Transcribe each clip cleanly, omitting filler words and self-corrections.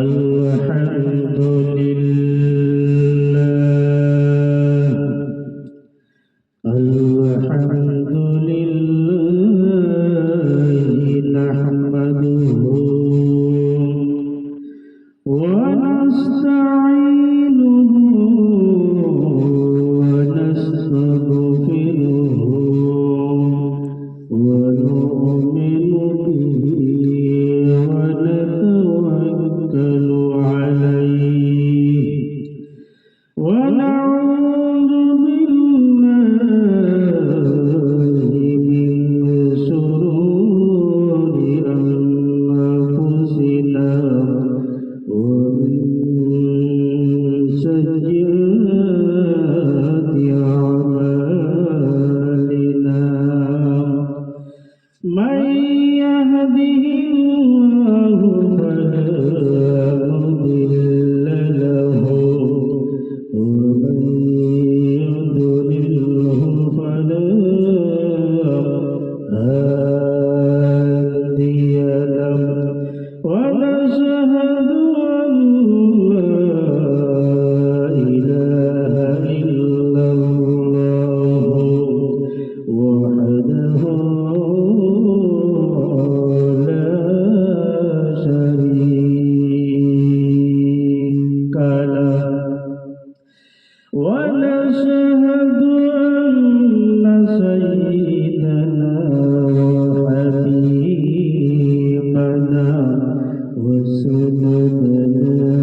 الحمد لله الحمد لله نحمده ونستعينه ونستغفره ونؤمن به ونتوكل عليه ونعوذ بالله من شرور أنفسنا ومن سيئات أعمالنا من يهده الله فلا مضل له ومن يضلله فلا هادي له ونشهد أن لا إله إلا الله وحده لا شريك له ونشهد أن سيدنا وحبيبنا وسندنا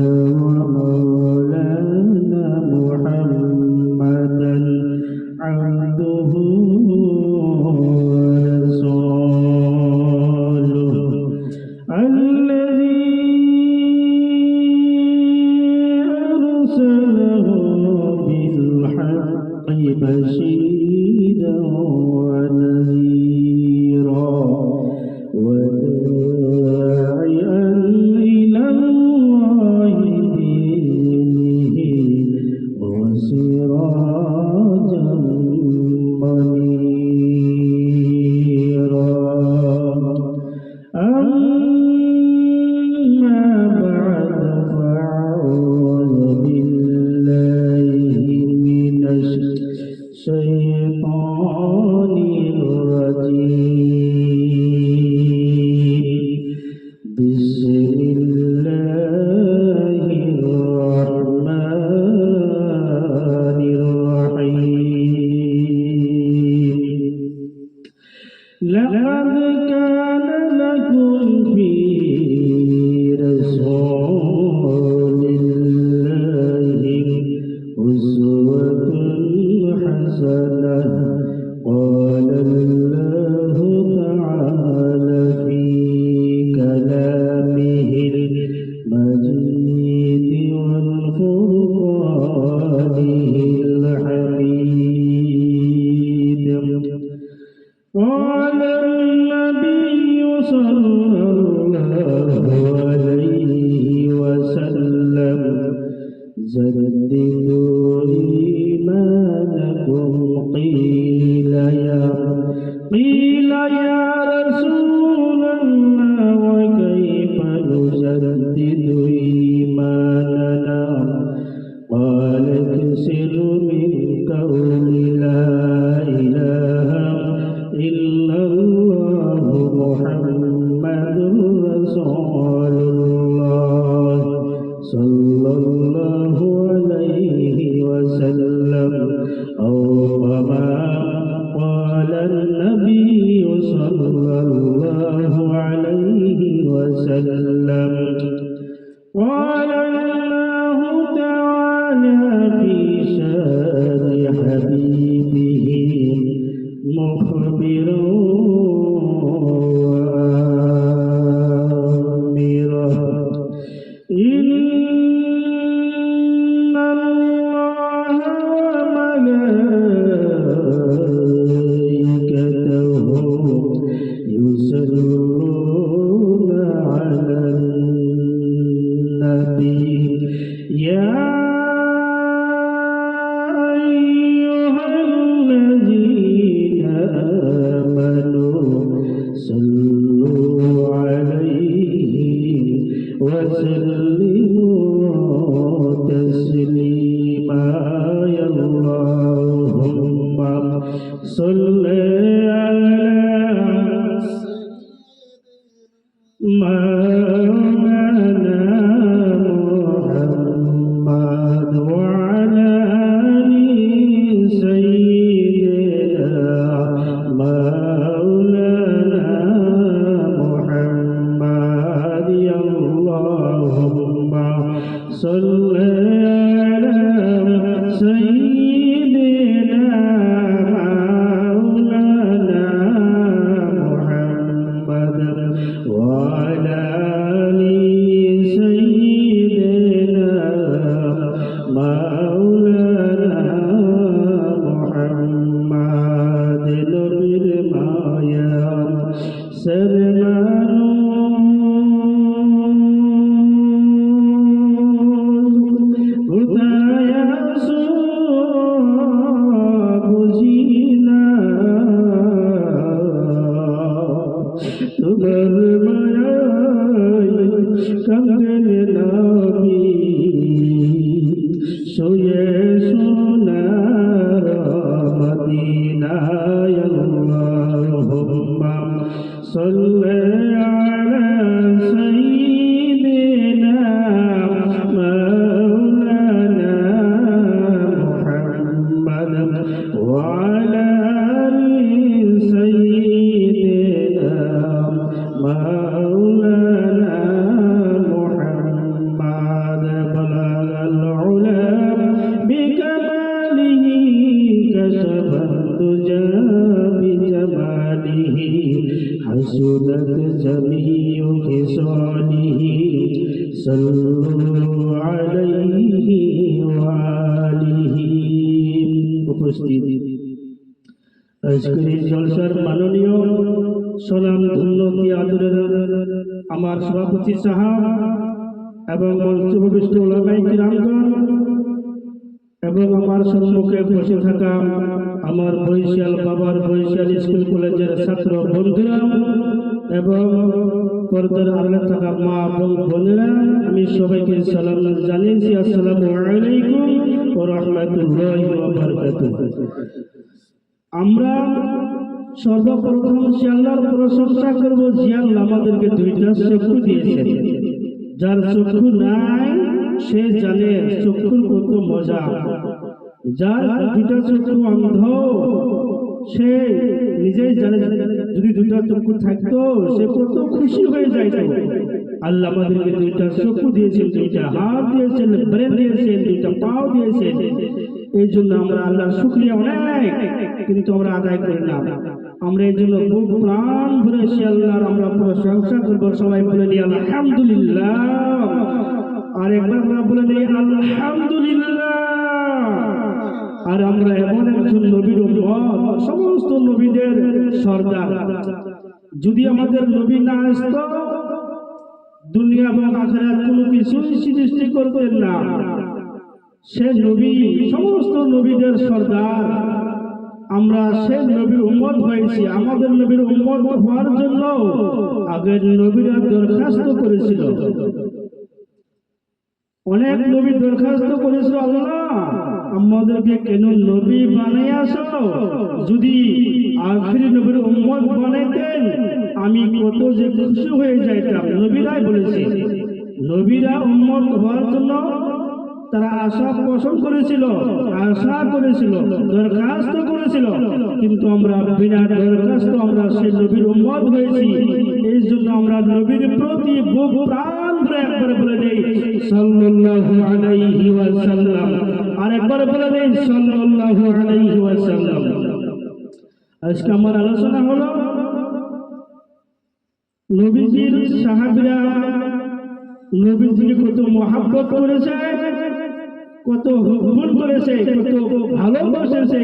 ومولانا محمدا عبده ورسوله الذي أرسله بالحق بشيرا ونذيرا وداعيا إلى الله بإذنه وسراجا منيرا أما بعد فأعوذ بالله من الشيطان الرجيم بسم الله الرحمن الرحيم لقد كان لكم في رسول الله أسوة حسنة قال الله تعالى في كلامه المجيد والفرقانه الحميد قال النبي صلى الله عليه وسلم جددوا إيمانكم قيل يا رسول الله وكيف نجدد إيماننا قال اكسر من قول لا إله إلا الله محمد رسول الله صلى الله عليه وسلم أو كما قال النبي صلى الله عليه وسلم قال الله تعالى في شان حبيبه مخبرا وآمرا إن الله وملائكته يصلون على النبي يا أيها الذين آمنوا صلوا عليه وسلموا تسليما يا اللهم صل على مولانا محمد وعلى آل سيدنا مولانا محمد يا اللهم صل على سيدنا مولانا محمد وعلى آل سيدنا مولانا محمد نبير مايا سلمان صل على سيدنا مولانا محمد وعلى آل سيدنا مولانا محمد بلغ العلا بكماله كشف الدجى بجماله حسنت جميع خصاله صلوا عليه وآله উপস্থিত আজকের জলসার মাননীয় সালাম ধন্যবাদ আদরের আমার সভাপতি সাহেব এবং মঞ্চবিষ্ট ওলামায়ে কিরামগণ এবং আমার সম্মুখে বসে থাকা আমার বরিশাল বাবার বরিশাল স্কুল কলেজের ছাত্র বন্ধুরা এবং পর্দার আড়ালে থাকা মা এবং বোনেরা, আমি সবাইকে সালাম জানিয়েছি। আসসালামু আলাইকুম ওয়া রাহমাতুল্লাহি ওয়া বারাকাতুহু। আমরা সর্বপ্রথম সে আল্লাহর প্রশংসা করব যে আল্লাহ আমাদেরকে দুইটা চক্ষু দিয়েছেন। যার চক্ষু নাই সে জানে চক্ষুর কত মজা। যার দুটা চক্ষু অন্ধ সে নিজেই জানে যদি দুটা চক্ষু থাকতো সে কত খুশি হয়ে যাইত। আল্লাহ আমাদেরকে দুইটা চক্ষু দিয়েছেন, দুইটা হাত দিয়েছেন, ব্রেন দিয়েছেন, দুইটা পাও দিয়েছেন। এই জন্য আমরা আল্লাহর শুকরিয়া অনেক, কিন্তু আমরা আদায় করি না। আমরা এই জন্য খুব প্রাণ ভরে সে আল্লাহর আমরা প্রশংসা করবো। সবাই বলে নিই আলহামদুলিল্লাহ। আর একবার আমরা বলে নিই আলহামদুলিল্লাহ। আর আমরা এমন একজন নবীর উম্মত, সমস্ত নবীদের সর্দার। যদি আমাদের নবী না আসতো দুনিয়া এবং আখিরাত কোনো কিছুই সৃষ্টি করতেন না। সে নবী সমস্ত নবীদের সর্দার। আমরা সে নবীর উম্মত হয়েছি। আমাদের নবীর উম্মত হওয়ার জন্য আগের নবীরা দরখাস্ত করেছিল। অনেক নবী দরখাস্ত করেছিল, আল্লাহ আমাদেরকে কেন নবী বানিয়ে আসো? যদি আখিরি নবীর উম্মত বানাইতেন আমি কত যে খুশি হয়ে যাইতাম। নবীরাই বলেছে, নবীরা উম্মত হওয়ার জন্য তারা আশা পোষণ করেছিল, আশা করেছিল, দরখাস্ত করেছিল, কিন্তু আমরা বিনা দরখাস্ত আমরা সেই নবীর উম্মত হয়েছি। এই জন্য আমরা নবীর প্রতি বুক প্রাণ ভরে একবার বলে নেই সাল্লাল্লাহু আলাইহি ওয়াসাল্লাম। আর একবার বলে নেই সাল্লাল্লাহু আলাইহি ওয়াসাল্লাম। আজকে আমার আলোচনা হলো নবীজির সাহাবীরা নবীজিকে কত মহব্বত করেছে, কত হুকুম করেছে, কত ভালোবাসেছে,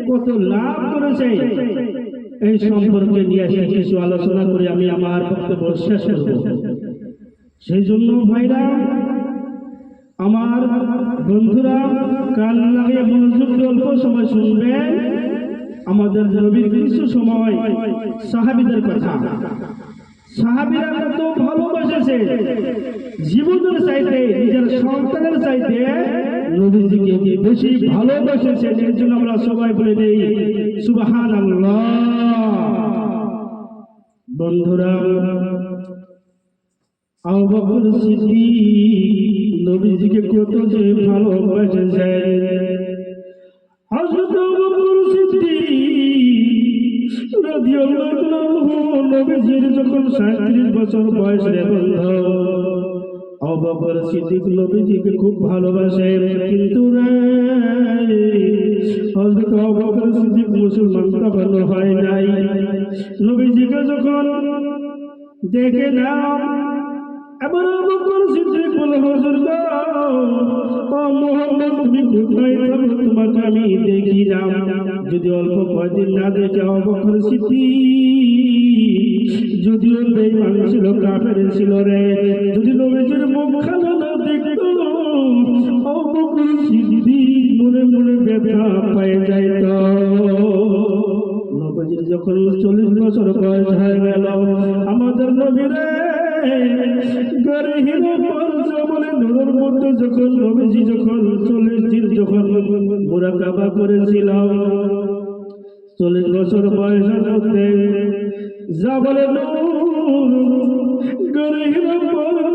কত লাভ করেছে। এই সম্পর্কে নিয়ে কিছু আলোচনা করে আমি আমার বক্তব্য শেষ করব। সেই জন্য ভাইরা, আমার বন্ধুরা, কান লাগিয়ে মনোযোগ দিয়ে অল্প সময় শুনবেন। আমাদের নবীর কিছু সময় সাহাবীদের কথা। সাহাবীরা কত ভালোবাসেছে, জীবনের চাইতে নিজের সন্তানের চাইতে নবীজিকে বেশি ভালোবাসেছে। এর জন্য আমরা সবাই বলে দেই সুবহানাল্লাহ। বন্ধুরা, আবু বকর সিদ্দিক নবীজিকে কত যে ভালোবাসেছে। হযরত আবু বকর সিদ্দিক রাদিয়াল্লাহু আনহু নবীজির যখন 37 বছর বয়স রে বন্ধু, আবু বকর সিদ্দিক নবীজিকে খুব ভালোবাসে। কিন্তু হযরত আবু বকর সিদ্দিক মুসলমান তখন হয় নাই। নবীজিকে যখন দেখে না, এবার আবু বকর সিদ্দিক বলে, হুজুর গো, ও মুহাম্মদ তুমি কোথায় থাকো, তোমাকে আমি দেখি না। যদি অল্প কয়েকদিন না দেখে, আবু বকর সিদ্দিক যদিও বেঈমান ছিল, কাফের ছিল রে, যদি নবীজির মুখখানা না দেখতো, আবু বকর সিদ্দিক মনে মনে ব্যথা পেয়ে যাইত। নবীজির যখন 40 বছর বয়স হয়ে গেল, আমাদের নবীরে ঘরে হিরো জবলে নূরের মধ্যে যখন নবীজি যখন 40 দিন যখন মুরাকাবা করেছিল, 40 বছর বয়সের মধ্যে জাবলে নূর ঘরে হিরো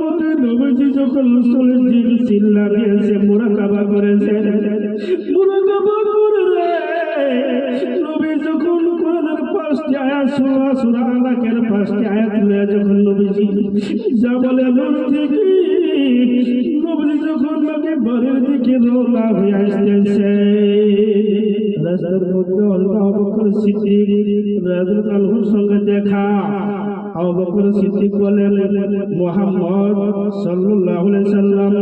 মধ্যে নবীজি যখন 40 দিন চিল্লা দিয়েছে, মুরাকাবা করেছে, মুরাকাবা করে নবী যখন কোরআনের 5টি আয়াত সূরা আলাকের 5টি আয়াত লয়ে যখন নবীজি জাবলে নূর থেকে নবীজি যখন নবী বাড়ির দিকে রওনা হয়ে আসতেছে, রাস্তার মধ্যে আবু বকর সিদ্দিক রাদিয়াল্লাহু আনহুর সঙ্গে দেখা। আবু বকর সিদ্দিক বলেন, মুহাম্মদ সাল্লাল্লাহু আলাইহি সাল্লাম,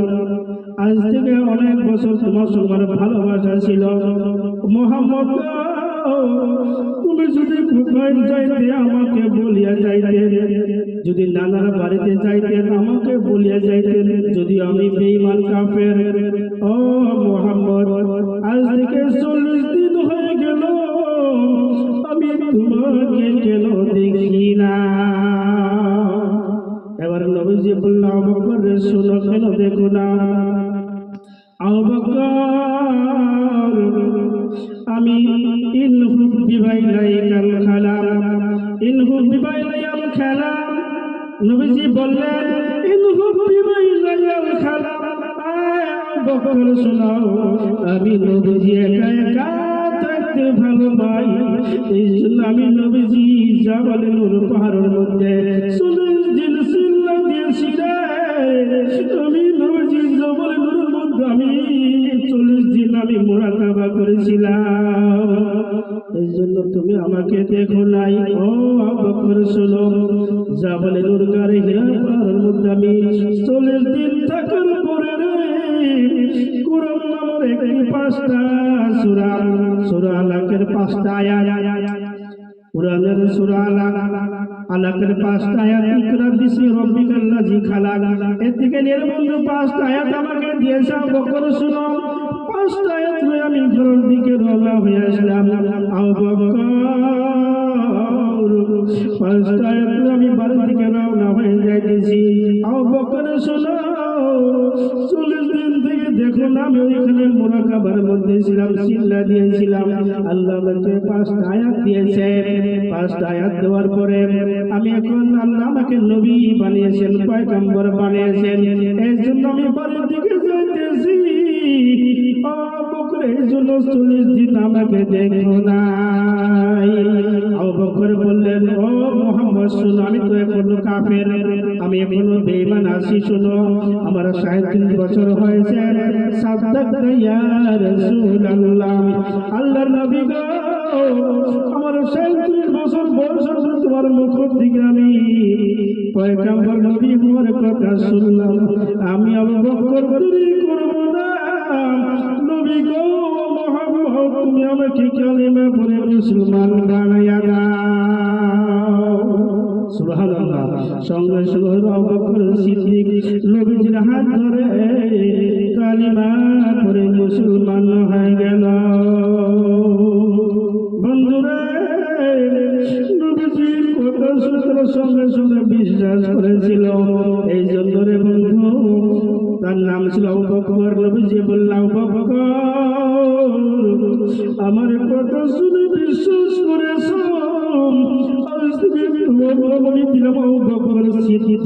আজ থেকে অনেক বছর তোমার সঙ্গে ভালোবাসা ছিল। মুহাম্মদ, তুমি যদি কোথায় যাইতে আমাকে বলিয়া যাইতে, যদি নানার বাড়িতে যাইতেন আমাকে বলিয়া যাইতেন, যদি আমি বেঈমান কাফের। ও মুহাম্মদ, আজ থেকে 40 দিন হয়ে গেল, আমি তোমাকে কেন দেখি না। এবার নবীজি বলল, আবু বকর শোনো, কেন দেখো না? আবু বকর, আমি ইনহু বিবাইলাইকাল খালাম, ইনহু বিবাইলাইকাল খালাম। নবীজি বললেন, ইনহু বিবাইলাইকাল খালাম। আবু বকর শোনো, আমি নবীজি একা একা থাকতে ভালো পাই, এই জন্য আমি নবীজি জাবালে নূর পাহাড়ের মধ্যে 40 দিন চিল্লা দিয়েছি রে। আমি নবীজি জাবালে নূরের মধ্যে আমি 40 দিন আমি মুরাকাবা করেছিলাম, এই জন্য তুমি আমাকে দেখো নাই। ও আবু বকর শোনো, জাবালে নূর গারে হিরা পাহাড়ের মধ্যে আমি 40 দিন থাকার পরে কুরআন নামের একটি 5টা সূরা আলাকের 5টা আয়াত, কুরআনের সূরা আলাকের 5টা আয়াত, ইকরা বিসমি রাব্বিকাল্লাযী খালাক, এর থেকে নির্বন্ধ 5টা আয়াত আমাকে দিয়েছে। আবু বকর শোনো, 5টা আয়াত লয়ে আমি ঘরের দিকে রওনা হয়ে আসলাম। আবু বকর, 5টা আয়াত লয়ে আমি বাড়ির দিকে রওনা হয়ে যাইতেছি। আবু বকর শোনো, 40 দিন থেকে দেখো না আমি ওইখানে মুরাকাবার মধ্যে ছিলাম, চিল্লা দিয়েছিলাম। আল্লাহ আমাকে 5টা আয়াত দিয়েছে। 5টা আয়াত দেওয়ার পরে আমি এখন আল্লাহ আমাকে নবী বানিয়েছেন, পয়গম্বর বানিয়েছেন, এই জন্য আমি বাড়ির দিকে যাইতেছি। আবু বকর এই জন্য 40 দিন আমাকে দেখো নাই। আবু বকর বললেন, ও মুহাম্মদ শোনো, আমি তো এখনো কাফের, আমি এখনো বেঈমান আছি। শোনো, আমার 37 বছর হয়েছে। সাদ্দাক ইয়া রাসূলুল্লাহ, আল্লাহর নবী গো, আমার 37 বছর বয়স হয়েছে, তোমার মুখ থেকে আমি পয়গম্বর নবী হওয়ার কথা শুনলাম। আমি আবু বকর দেরি করব না। নবী গো মুহাম্মদ, তুমি আমাকে কালিমা পড়ে মুসলমান বানাইয়া দাও। সুবহানাল্লাহ। সঙ্গে সঙ্গে আবু বকর সিদ্দিক নবীজির হাত ধরে কালিমা পড়ে মুসলমান হয়ে গেল। বন্ধুরা, নবীজির কথা শুনে সঙ্গে সঙ্গে 20 তার নাম ছিল আবু বকর। নবীজি বললেন, আবু বকর, আমার কথা শুনে বিশ্বাস করেছো, আজ থেকে তোমার নাম আমি দিলাম আবু বকর সিদ্দিক।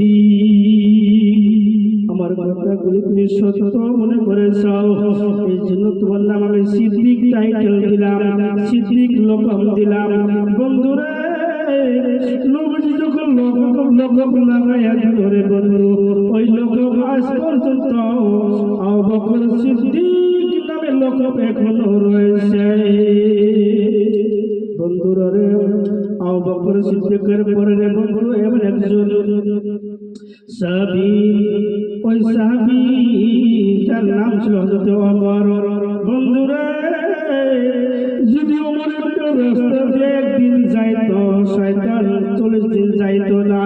আমার কথাগুলি তুমি সত্য মনে করেছো, এই জন্য তোমার নাম আমি সিদ্দিক টাইটেল দিলাম, সিদ্দিক লকব দিলাম। বন্ধুরা, নবীজি যখন লকব লাগাইয়া ধরে বন্ধু, ওই লকব আজ পর্যন্ত আবু বকর সিদ্দিক নামে লকব এখনো রয়েছে। বন্ধুরা রে, আবু বকর সিদ্দিকের পরে রে বন্ধু এমন একজন সাহাবী, ওই সাহাবী যার নাম ছিল হযরত ওমর। বন্ধুরা, যদি ওমর একটা রাস্তা দিয়ে একদিন যাইতো, শয়তান 40 দিন যাইতো না।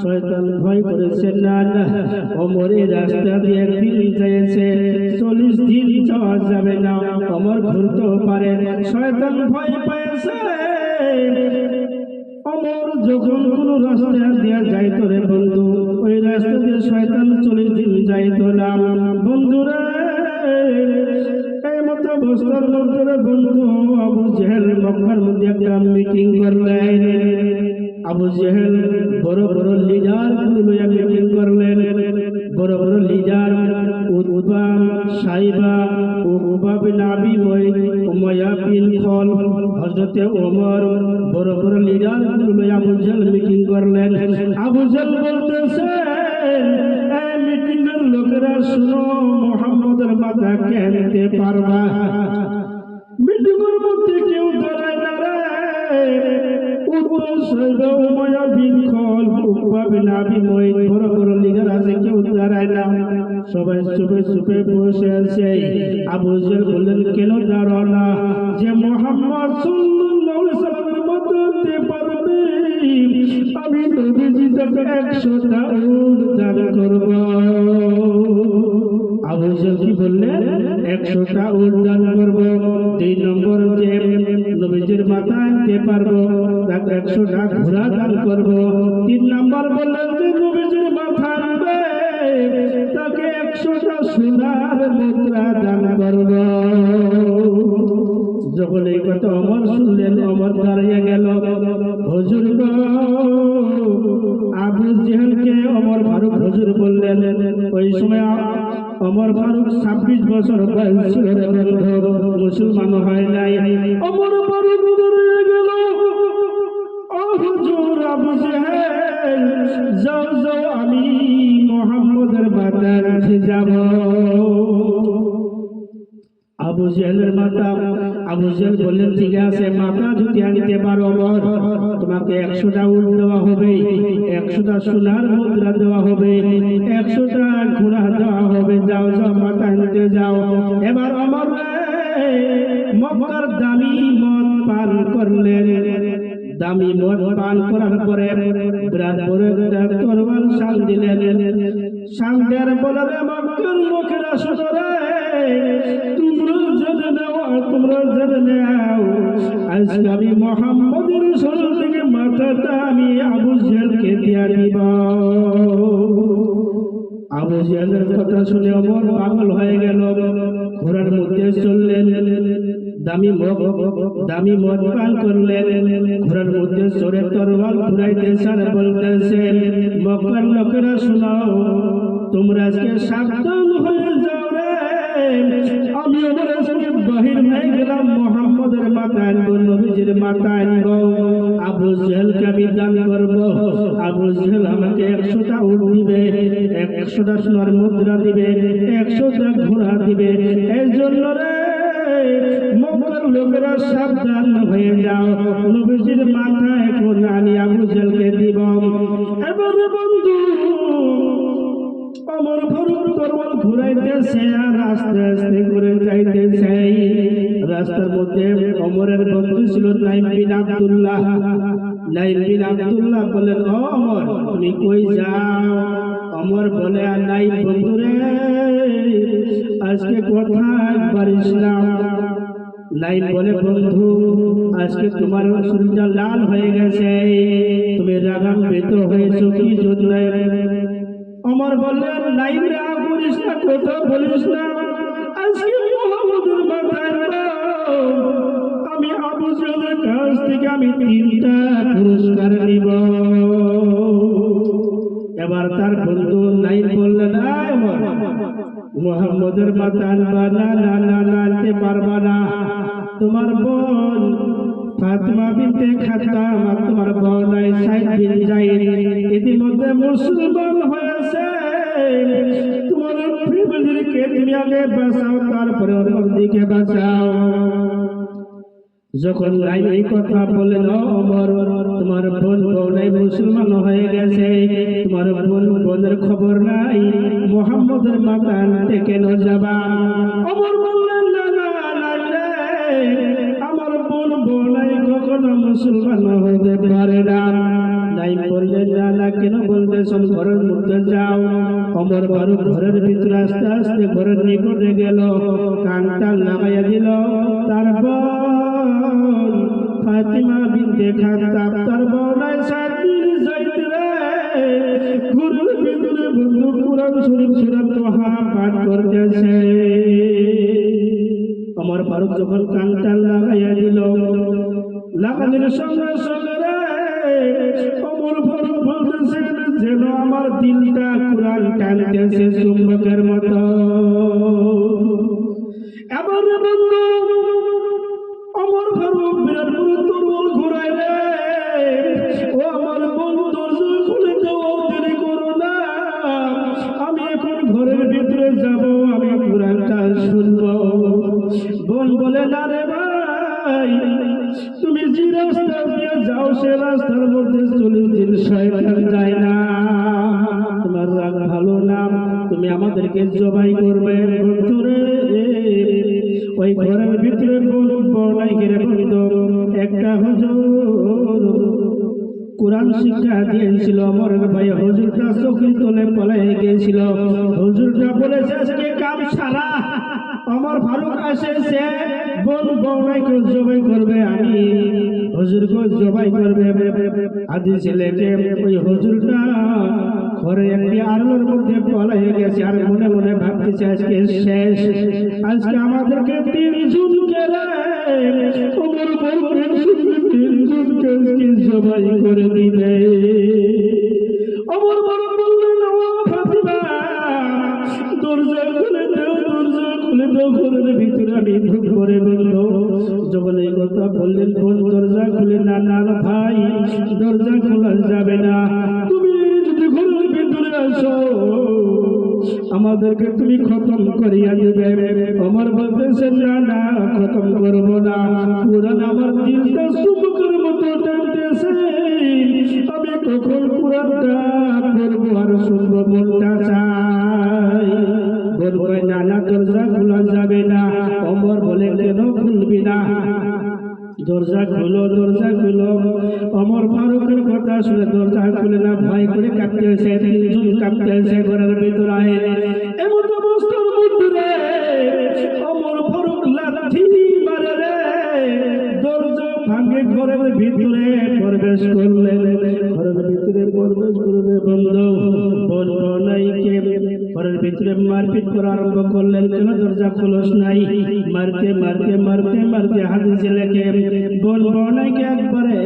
শয়তান ভয় করেছে, না না, ওমর এই রাস্তা দিয়ে একদিন যাইছে, 40 দিন যাওয়া যাবে না, ওমর ঘুরতেও পারে। শয়তান ভয় পেয়েছে। ওমর যখন কোন রাস্তা দিয়ে যাইতো রে বন্ধু, ওই রাস্তা দিয়ে শয়তান 40 দিন যাইতো না। বন্ধুরা, এই মতো অবস্থার মধ্যে রে বন্ধু আবু জেহেল মক্কার মধ্যে একটা মিটিং করলেন। আবু জেহেল বড় বড় লিডার গুলো মিটিং করলেন। বড় বড় লিডার উতবা, সাইবা, উকবা বিন আবি মুআইত, উমাইয়া বিন খালদ, হযরতে ওমর, বড় বড় লিডার গুলো আবু জেহেল মিটিং করলেন। আবু জেহেল বলতেছে, এই মিটিং এর লোকেরা শুনো, মুহাম্মদের মাথা কেনতে পারবা? মিটিং এর মধ্যে কেউ দাঁড়ায় না রে। উতবা, সাইবা, উমাইয়া বিন খালদ, উকবা বিন আবি মুআইত, বড় বড় লিডার আছে, কেউ দাঁড়ায় না, সবাই চুপে চুপে বসে আছে। আবু জেহেল বললেন, কেন দাঁড়াও না? যে মুহাম্মদ সাল্লাল্লাহু আলাইহি ওয়াসাল্লামের মত হতে পারবে, আমি নবীজি তাকে 100টা উট দান করব। আবু জেহেল কি বললেন? 100টা উট দান করব। 2 নম্বর, যে নবীজির মাথা আনতে পারবো তাকে 100টা ঘোড়া দান করব। 3 নম্বর বললেন, যে নবীজির মাথা আনবে তাকে 100টা সোনার মুদ্রা দান করব। যখন এই কথা ওমর শুনলেন, ওমর দাঁড়িয়ে গেল। হুজুর গো, আবু জেহেলকে ওমর ফারুক হুজুর বললেন। ওই সময় ওমর ফারুক 26 বছর বয়স ছিল রে বন্ধু, মুসলমান হয় নাই। ওমর ফারুক দাঁড়িয়ে গেল, ও হুজুর আবু জেহেল, যাও যাও, আমি মুহাম্মদের মাথা রেখে যাব। আবু জেহেলের মাথা, আবু জেহেল বললেন, ঠিক আছে, মাথা যদি আনতে পারো ওমর, তোমাকে 100টা উট দেওয়া হবে, 100টা সোনার মুদ্রা দেওয়া হবে, 100টা ঘোড়া দেওয়া হবে। যাও যাও, মাথা আনতে যাও। এবার ওমর মক্কার দামি মদ পান করলেন। দামি মদ পান করার পরে বিরাট বড় একটা তরবাল শান দিলেন। শান দেওয়ার বলে, মক্কার লোকেরা শোনো রে, তোমরা জেনে নাও, তোমরা জেনে নাও, আজকে আমি মুহাম্মদের শরীর থেকে মাথাটা আমি আবু জেহেলকে দিয়া দিব। আবু জেহেলের কথা শুনে ওমর পাগল হয়ে গেল। ঘোড়ার মধ্যে চললেন, দামি মদ পান করলেন। ঘোড়ার মধ্যে চড়ে তরবাল ঘুরাইতেছেন, বলতেছেন, মক্কার লোকেরা শোনাও, তোমরা আজকে সাবধান হয়ে যাও রে, আমি ওমর আজকে বাহির হয়ে গেলাম, মুহাম্মদের মাথা আনবো, নবীজির মাথা আনবো, আবু জেহেলকে আমি দান করবো। আবু জেহেল আমাকে 100টা উট দিবে, 100টা সোনার মুদ্রা দিবে, 100টা ঘোড়া দিবে। এই জন্য রে মক্কার লোকেরা সাবধান হয়ে যাও, নবীজির মাথা এখন আমি আবু জেহেলকে দিব। এবারে বন্ধু ওমর ফারুক তরবাল ঘুরাইতেছে আর আস্তে আস্তে করে যাইতেছে। রাস্তার মধ্যে ওমরের বন্ধু ছিল নাইম বিন আব্দুল্লাহ। নাইম বিন আব্দুল্লাহ বলেন, ও ওমর, তুমি কই যাও? ওমর বলে, আর নাইম বন্ধু রে, আজকে কথা একবার ইসলাম। নাইম বলে, বন্ধু, আজকে তোমার শরীরটা লাল হয়ে গেছে, তুমি রাগান্বিত হয়েছো কি জন্য? ওমর বললেন নাইম রা করিস না, কথা বলিস না, আজকে মুহাম্মদের মাথায় আমি আবু জাহেলের কাছ থেকে আমি 3টা পুরস্কার নিব। এবার তার বন্ধু নাইম বললেন আয় ওমর, মুহাম্মদের মাথা আনবা না, না না না, আনতে পারবা না, তোমার বোন ফাতিমা বিনতে খাত্তাব আর তোমার বোন সাইদ বিন যায়েদ ইতিমধ্যে মুসলমান হয়েছে, তোমার ফ্যামিলিকে তুমি আগে বাঁচাও, তারপরে ওর দিকে বাঁচাও। যখন নাইম এই কথা বললেন ওমর, তোমার বোন বউলাই মুসলমান হয়ে গেছে, তোমার বোনের খবর নাই, মুহাম্মদের মাথা আনতে কেন যাবা? ওমর বললেন না না না রে, আমার বোন বউলাই কখনো মুসলমান হতে পারে না। নাইম বললেন না না, কেন বলতেছ? ঘরের মধ্যে যাও। ওমর ফারুক ঘরের ভিতরে আস্তে আস্তে ঘরের নিকটে গেল, কানটা লাগাইয়া দিল। তারপর ফাতিমা বিনতে খাত্তাব তার বউলাই সাইদ বিন যায়েদ রে ঘরের ভিতরে বন্ধু কুরআন শরীফ সূরা তোহা পাঠ করতেছে। ওমর ফারুক যখন কানটা লাগাইয়া দিল, লাগানোর সঙ্গে সঙ্গে রে ওমর ফারুক বলতেছে যেন আমার দিলটা কুরআন টানতেছে চুম্বকের মতো। এবার বন্ধু ওমর ফারুক বিরাট বড় তরোয়াল ঘুরায় রে, ও আমার বন্ধু দরজা খুলে দাও, দেরি করো না, আমি এখন ঘরের ভিতরে যাব, আমি কুরআনটা শুনবো। বোন বলে না রে ভাই, তুমি যে রাস্তা দিয়ে যাও সে রাস্তার মধ্যে 40 দিন শয়তান যায় না, তোমার রাগ ভালো না, তুমি আমাদেরকে জবাই করবে। বন্ধুরে ওই ঘরের ভিতরে বড়াই গেলে বন্ধু একটা হুজুর কোরআন শিক্ষা দিয়েছিল, অমরের ভাই হুজুরটা চোখের তলে পলায় গিয়েছিল। হুজুরটা বলেছে আজকে কাম সারা, ওমর ফারুক আসেছে, বড়াইকে জবাই করবে, আমি হুজুরকে জবাই করবে। আদি ছেলেকে ওই হুজুরটা ঘরে একটি আলোর মধ্যে পলায় গেছে, আর মনে মনে ভাবতেছে আজকে শেষ, আজকে আমাদেরকে 3 জনকে ওমর ফারুকের 3 জনকে জবাই করে দিবে। ওমর ফারুক বললেন ও ফাতিমা দরজা খুলে দাও, দরজা খুলে দাও, ঘরের ভিতরে আমি ঢুক করে বলবো। যখন এই কথা বললেন বোন দরজা খুলে না না ভাই, দরজা খোলা যাবে না, তুমি যদি ঘরের ভিতরে আসো আমাদেরকে তুমি খতম করিয়া দিবে। ওমর বলতেছেন না না, খতম করবো না, কুরআন আমার দিলটা চুম্বকের মতো টানতেছে, আমি কখন কুরআনটা পড়বো আর শুনবো, মনটা চাই। বলবো না না, দরজা খোলা যাবে না। ওমর বলে কেন খুলবি না? দরজা খুলো, দরজা খুলো। ওমর ফারুকের কথা শুনে দরজা খুলে না, ভয় করে কাঁপতেছে, 3 জন কাঁপতেছে ঘরের ভিতরে। এমন অবস্থার মধ্যে ওমর ফারুক লাঠি মারে রে, দরজা ভাঙে ঘরের ভিতরে প্রবেশ করলেন। ঘরের ভিতরে প্রবেশ করলে বন্ধু বনাইকে ঘরের ভিতরে মারপিট করা আরম্ভ করলেন, কেন দরজা খোলস নাই? মারতে মারতে মারতে মারতে হাতে ছেলেকে বনাইকে একবারে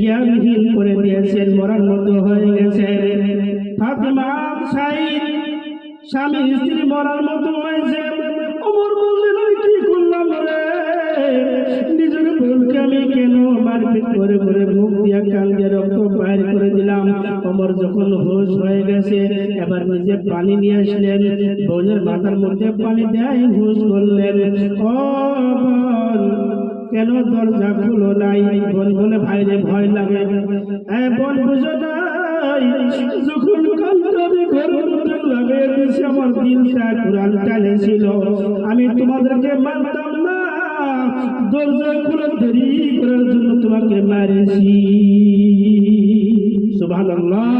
জ্ঞানহীন করে দিয়েছেন, মরার মতো হয়ে গেছে। ফাতিমা সাইদ স্বামী স্ত্রী মরার মতো হয়েছে। ওমর বললেন কি করলাম রে, নিজের বোনকে আমি কেন মারপিট করে করে মুখ দিয়া কান দিয়ে রক্ত বাইর করে দিলাম। ওমর যখন হুঁশ হয়ে গেছে এবার নিজে পানি নিয়ে আসলেন, বোনের মাথার মধ্যে পানি দেয় হুঁশ করলেন। ও বোন কেন দরজা খুলো নাই? বোন বলে ভাইরে ভয় লাগে। বোন বুঝো নাই, যখন কালটা আমি ঘরের মধ্যে লাগিয়ে দিয়েছি আমার দিলটা কুরআন টানে ছিল, আমি তোমাদেরকে মারতাম না, দরজা খুলে দেরি করার জন্য তোমাকে মারেছি। সুবহানাল্লাহ,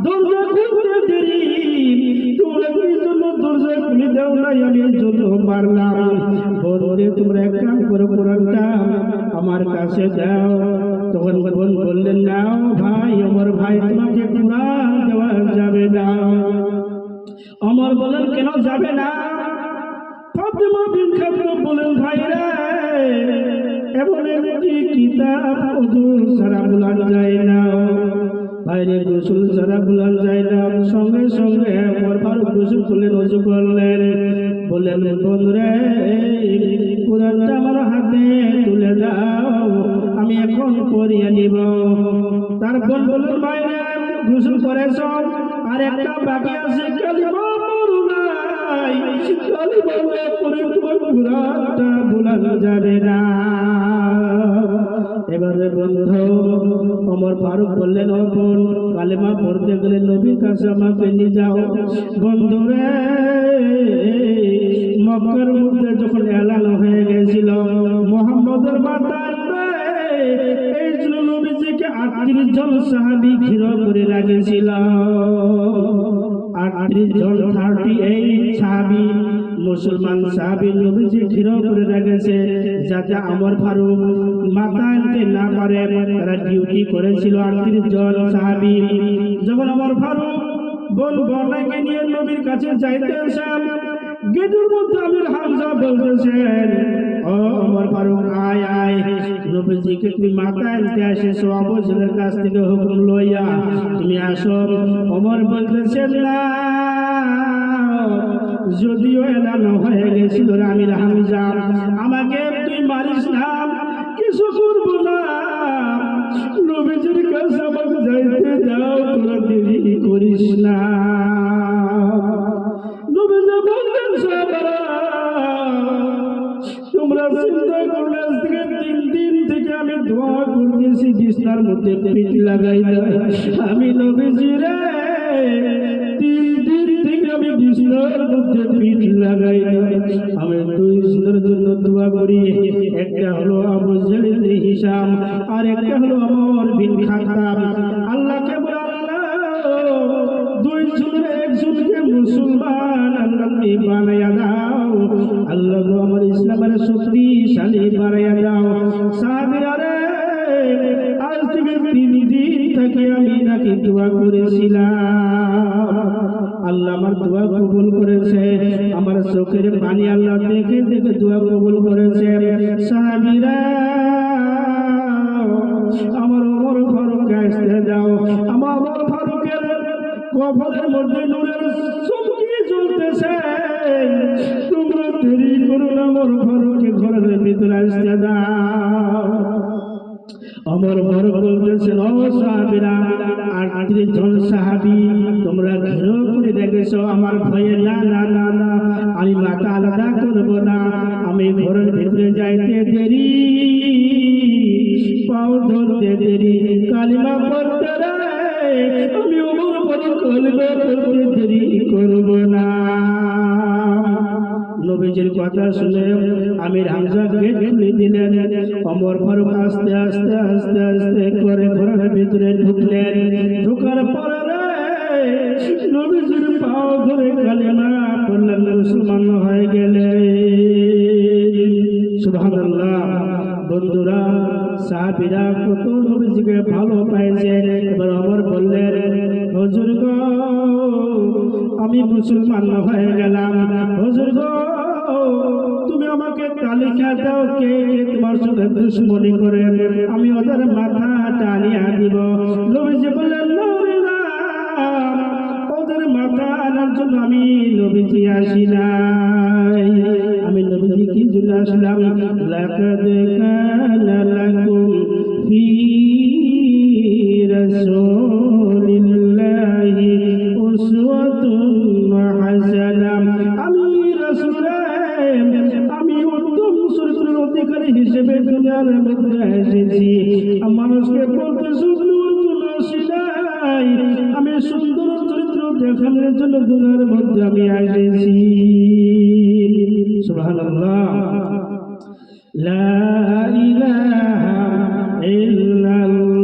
দরজা খুলতে দেরি, তোমরা কি জন্য দরজা খুলে দাও নাই, আমি এর জন্য মারলাম। বলে তোমরা এক কাম করো, কোরআনটা আমার কাছে দাও। তখন বোন বললেন, না ভাই, ওমর ভাই, তোমাকে কুরআন দেওয়া যাবে না। ওমর বলেন, কেন যাবে না? ফাতেমা বিন খাত্তাব বলেন, ভাই রে, এমন একটি কিতাব হুজুর ছাড়া বুলান যায় না, বাইরে গোসল ছাড়া বুলান যায় না। সঙ্গে সঙ্গে ওমর ফারুক গোসল করলেন, ওযু করলেন, বললেন, বন্ধুরে, কুরআনটা আমার হাতে তুলে দাও, আমি এখন পড়িয়ে নিব। তারপর বললেন, ভাই রে, গোসল করেছ, আর একটা বাকি আছে, কালিমা পড়ো নাই, কালিমা পড়ে তোমার কুরআনটা বুলানো যাবে না। এবারে বন্ধু ওমর ফারুক বললেন, ও বোন, কালেমা পড়তে গেলে নবীর কাছে আমাকে নিয়ে যাও। বন্ধুরে, মক্কার মধ্যে যখন এলান হয়ে গেছিল মুহাম্মদের মাথা এই জন্য নবীজিকে 38 জন সাহাবী ঘিরে করে রেখেছিল। 38 জন 38 সাহাবী, মুসলমান সাহাবী নবীজি ঘিরে করে রেখেছে, যাতে ওমর ফারুক মাথা আনতে না পারে। তারা ডিউটি করেছিল 38 জন সাহাবী। যখন ওমর ফারুক বর্ণাকে নিয়ে নবীর কাছে যাইতেছেন, গেটের মধ্যে আমির হামজা বলতেছেন, ও ওমর ফারুক, আয় আয়, নবীজিকে তুমি মাথা আনতে এসেছো, আবু জাহেলের কাছ থেকে হুকুম লইয়া তুমি আসো। ওমর বলতেছেন, না, যদিও এলান হয়ে গেছিল আমির হামজা, আমাকে তুই মারিস না, কিছু করবো না, নবীজির কাছে আমাকে যাইতে দাও, তোরা দেরি করিস না। নবীজি বললেন, সাহাবারা, তোমরা চিন্তা করলে, আজ থেকে 3 দিন থেকে আমি দোয়া করতেছি, বিছানার মধ্যে পিঠ লাগাই না, আমি নবীজিরে 3 দিন থেকে আমি বিছানার মধ্যে পিঠ লাগাই না, আমি 2 জনের জন্য দোয়া করি। একটা হলো আবু জাহেল ইবনে হিশাম, আর একটা হলো ওমর বিন খাত্তাব। আল্লাহকে বলে, আল্লাহ, 2 জনের একজনকে মুসলমান আল্লাহ তুমি বানাইয়া দাও, আল্লাহ গো, আমার ইসলামের শক্তিশালী বানাইয়া দাও। সাহাবীরা রে, আজ থেকে 3 দিন থেকে আমি নাকি দোয়া করেছিলাম, আল্লাহ আমার দোয়া কবুল করেছে, আমার চোখের পানি আল্লাহ দেখে দেখে দোয়া কবুল করেছে। সাহাবীরা, আমার ওমর ফারুককে আসতে দাও, আমার ওমর ফারুকের কপালের মধ্যে নূরের চমকি জ্বলতেছে, তোমরা দেরি করো না, ওমর ফারুককে ঘরের ভিতরে আসতে দাও। ওমর ফারুক বলতেছেন, ও সাহাবীরা, 38 জন সাহাবী তোমরা ঘিরে করে রেখেছো, আমার ভয়ে, না না না না, আমি মাথা আলাদা করবো না, আমি ঘরের ভিতরে যাইতে দেরি, পাও ধরতে দেরি, কালিমা পড়তে রে, আমি ওমর ফারুক কালিমা পড়তে দেরি করবো না। নবীজির কথা শুনে আমির হামজা গেট খুলে দিলেন। ওমর ফারুক আস্তে আস্তে আস্তে আস্তে করে ঘরের ভিতরে ঢুকলেন। ঢোকার পরে নবীজির পাও ধরে কালেমা পড়লেন, মুসলমান হয়ে গেলেন। সুবহানাল্লাহ। বন্ধুরা, সাহাবীরা কত নবীজিকে ভালো পাইছে। এবার ওমর বললেন, হুজুর গো, আমি মুসলমান হয়ে গেলাম, হুজুর গো, তুমি আমাকে তালিকা দাও, কে কে তোমার সঙ্গে দুশ্মনী করে, আমি ওদের মাথা টানিয়া দিব। নবীজি বললেন, ওদের মাথা আনার জন্য আমি নবীজি আসি নাই, আমি নবীজি কি জন্য আসলাম? লাকাদ কানা লাকুম ফি রাসূলিল্লাহি উসওয়াতুন হাসানাহ। আমি রাসূল, আমি উত্তম চরিত্রের অধিকারী হিসেবে দুনিয়ার মধ্যে এসেছি। মানুষকে বলতে সুন্দর জন্য আসি নাই, আমি সুন্দর চরিত্র দেখানোর জন্য দুনিয়ার মধ্যে আমি এসেছি। সুবহানাল্লাহ, লা ইলাহা ইল্লাল্লাহ।